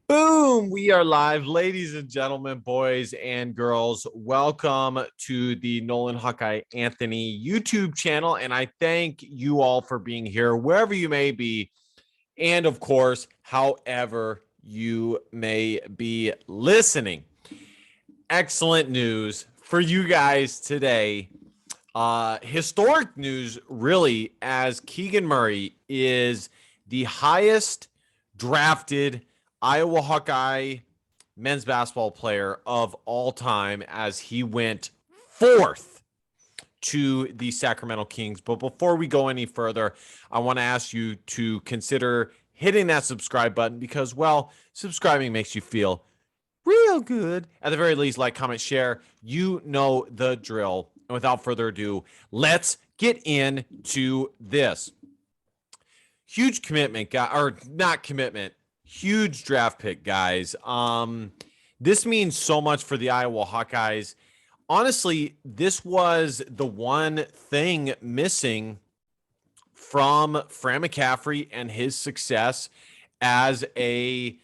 Boom! We are live, ladies and gentlemen, boys and girls. Welcome to the Nolan Hawkeye Anthony YouTube channel. And I thank you all for being here, wherever you may be. And of course, however you may be listening. Excellent news for you guys today. Historic news, really, as Keegan Murray is the highest drafted Iowa Hawkeye men's basketball player of all time, as he went fourth to the Sacramento Kings. But before we go any further, I want to ask you to consider hitting that subscribe button because, well, subscribing makes you feel real good. At the very least, like, comment, share. You know the drill. And without further ado, let's get into this. Huge commitment, or not commitment, huge draft pick, guys. This means so much for the Iowa Hawkeyes. Honestly, this was the one thing missing from Fran McCaffrey and his success as a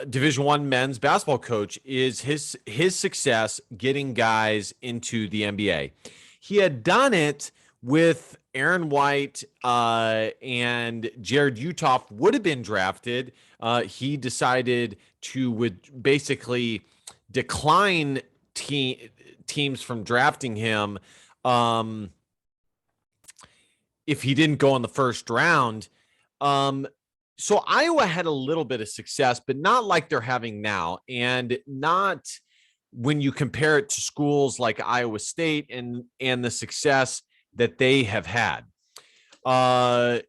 Division I men's basketball coach, is his success getting guys into the NBA. He had done it with Aaron White and Jared Utoff would have been drafted. He decided to basically decline teams from drafting him if he didn't go in the first round. So Iowa had a little bit of success, but not like they're having now, and not when you compare it to schools like Iowa State and the success that they have had. Iowa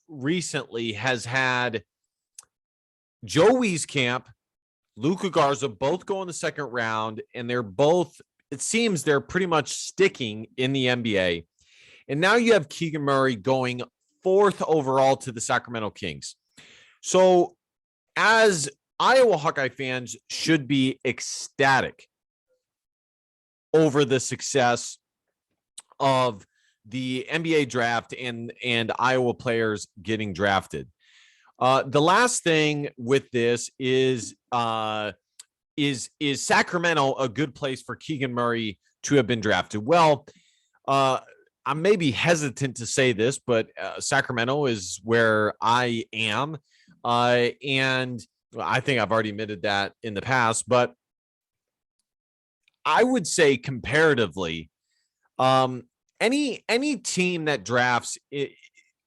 recently has had Joe Wieskamp, Luka Garza both go in the second round, and they're both, it seems they're pretty much sticking in the NBA. And now you have Keegan Murray going fourth overall to the Sacramento Kings. So as Iowa Hawkeye fans should be ecstatic over the success of the NBA draft and Iowa players getting drafted. The last thing with this is Sacramento a good place for Keegan Murray to have been drafted? Well, I may be hesitant to say this, but Sacramento is where I am. And I think I've already admitted that in the past, but I would say comparatively, any team that drafts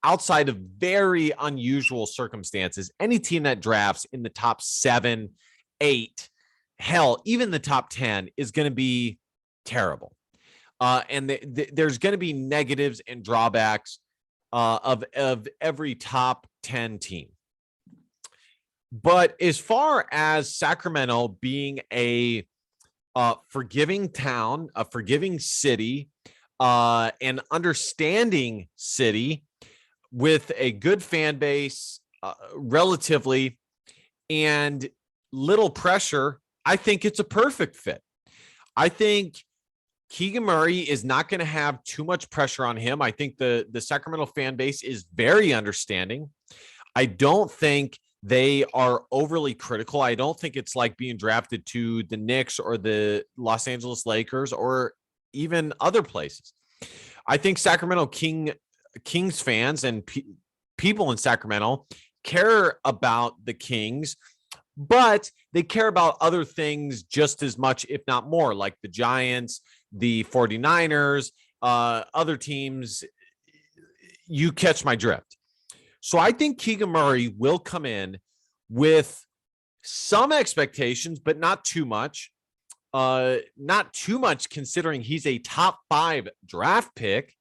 outside of very unusual circumstances, any team that drafts in the top 7, 8, hell, even the top 10 is going to be terrible. And there's going to be negatives and drawbacks of every top 10 team. But as far as Sacramento being a forgiving town, a forgiving city, an understanding city with a good fan base, relatively, and little pressure, I think it's a perfect fit. I think Keegan Murray is not going to have too much pressure on him. I think the Sacramento fan base is very understanding. I don't think they are overly critical. I don't think it's like being drafted to the Knicks or the Los Angeles Lakers or even other places. I think Sacramento Kings fans and people in Sacramento care about the Kings, but they care about other things just as much, if not more, like the Giants, the 49ers, other teams. You catch my drift. So I think Keegan Murray will come in with some expectations, but not too much. Not too much considering he's a top 5 draft pick.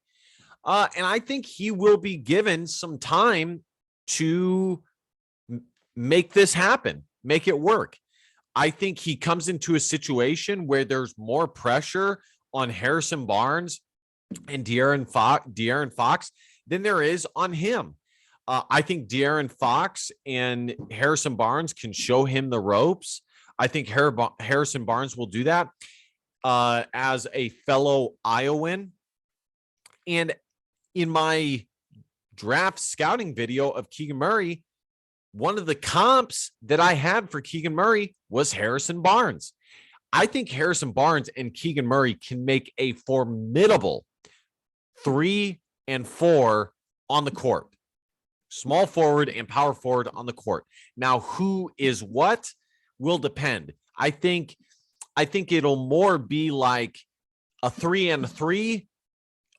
And I think he will be given some time to make this happen, make it work. I think he comes into a situation where there's more pressure on Harrison Barnes and De'Aaron Fox than there is on him. I think De'Aaron Fox and Harrison Barnes can show him the ropes. I think Harrison Barnes will do that as a fellow Iowan. And in my draft scouting video of Keegan Murray, one of the comps that I had for Keegan Murray was Harrison Barnes. I think Harrison Barnes and Keegan Murray can make a formidable 3 and 4 on the court. Small forward and power forward on the court. Now, who is what will depend. I think it'll more be like a 3 and a 3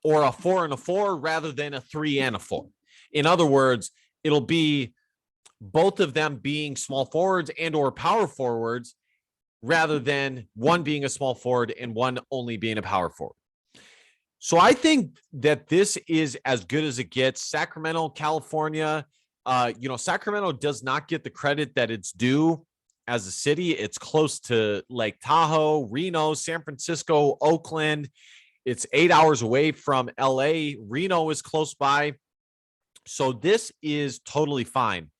or a 4 and a 4 rather than a 3 and a 4. In other words, it'll be both of them being small forwards and or power forwards rather than one being a small forward and one only being a power forward. So I think that this is as good as it gets. Sacramento, California, Sacramento does not get the credit that it's due as a city. It's close to Lake Tahoe, Reno, San Francisco, Oakland. It's 8 hours away from LA. Reno is close by. So this is totally fine.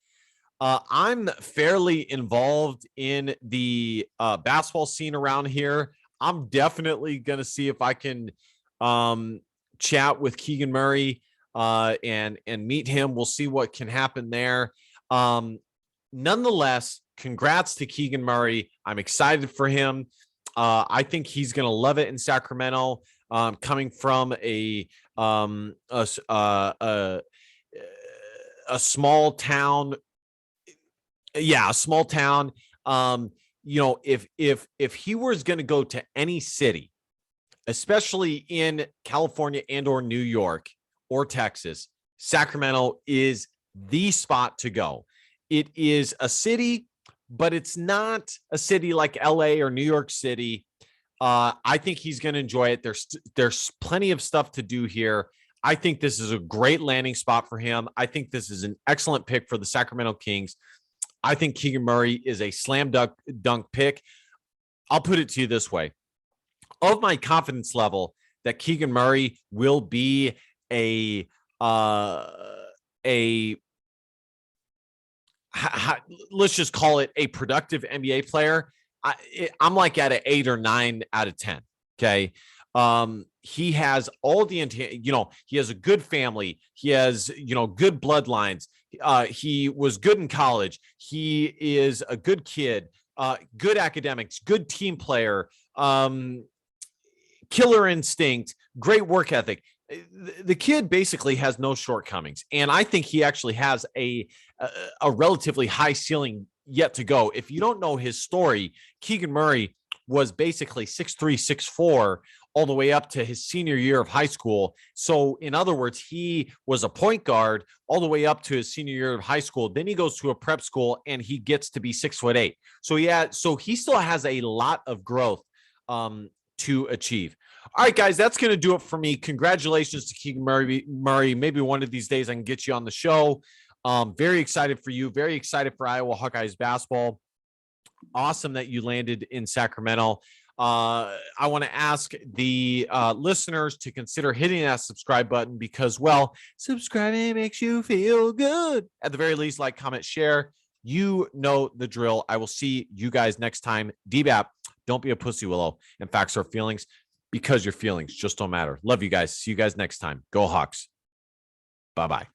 I'm fairly involved in the basketball scene around here. I'm definitely going to see if I can chat with Keegan Murray and meet him. We'll see what can happen there. Nonetheless, congrats to Keegan Murray. I'm excited for him. I think he's going to love it in Sacramento. Coming from a small town. Yeah, a small town. If he was going to go to any city, especially in California and or New York or Texas, Sacramento is the spot to go. It is a city, but it's not a city like LA or New York City. I think he's going to enjoy it. There's plenty of stuff to do here. I think this is a great landing spot for him. I think this is an excellent pick for the Sacramento Kings. I think Keegan Murray is a slam dunk pick. I'll put it to you this way. Of my confidence level that Keegan Murray will be let's just call it a productive NBA player, I'm like at an 8 or 9 out of 10. Okay. He has all the, he has a good family. He has, good bloodlines. He was good in college. He is a good kid, good academics, good team player, killer instinct, great work ethic. The kid basically has no shortcomings. And I think he actually has a relatively high ceiling yet to go. If you don't know his story, Keegan Murray was basically 6'3", 6'4", all the way up to his senior year of high school. So in other words, he was a point guard all the way up to his senior year of high school. Then he goes to a prep school and he gets to be 6'8". So he still has a lot of growth to achieve. All right, guys, that's going to do it for me. Congratulations to Keegan Murray. Maybe one of these days I can get you on the show. Very excited for you. Very excited for Iowa Hawkeyes basketball. Awesome that you landed in Sacramento. I want to ask the listeners to consider hitting that subscribe button because, well, subscribing makes you feel good. At the very least, like, comment, share. You know the drill. I will see you guys next time. DBAP, don't be a pussy willow. And facts are feelings because your feelings just don't matter. Love you guys. See you guys next time. Go Hawks. Bye-bye.